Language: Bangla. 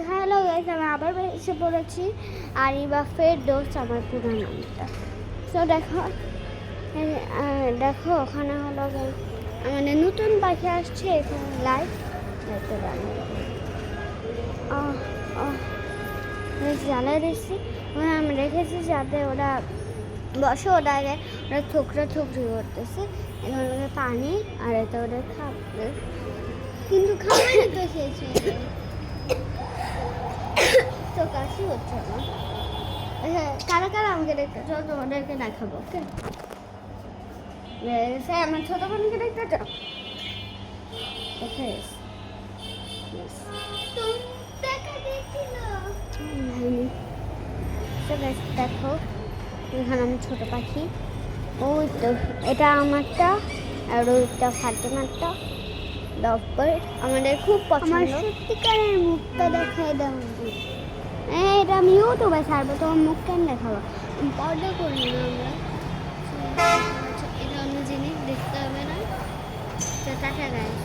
হ্যালো গাইস, আমি আবার এসে পড়েছি। আরিবা ফেরদৌস আমার পুরো নামটা। তো দেখো দেখো ওখানে হলো মানে নতুন পাখি আসছে এখানে লাইভ দেখতে পারি। জ্বালা দিচ্ছি আমি রেখেছি যাতে ওরা বসে ওটাকে ওরা থুকরা থুকরি করতেছে। এখানে পানি আর এতে ওদের খাবে, কিন্তু খাবারই তো শেষ হয়ে যায়। তো কাশি হচ্ছে না। হ্যাঁ, কারা কারা আমাকে দেখতে চাও তোমাদেরকে দেখাবো। ওকে স্যার, আমার ছোট বোনকে দেখতে চাও? দেখো এখানে আমি ছোট পাখি। ওই তো এটা আমারটা আর ওইটা ফাতেমারটা ডগবার্ড। আমাদের খুব পছন্দ। সত্যিকারের মুখটা দেখাই দাও। এটা আমি ইউটিউবে ছাড়বো, তোমার মুখ কেন দেখাবো? পর্দা করি না আমরা, এটা অন্য জিনিস দেখতে হবে না। Tata guys.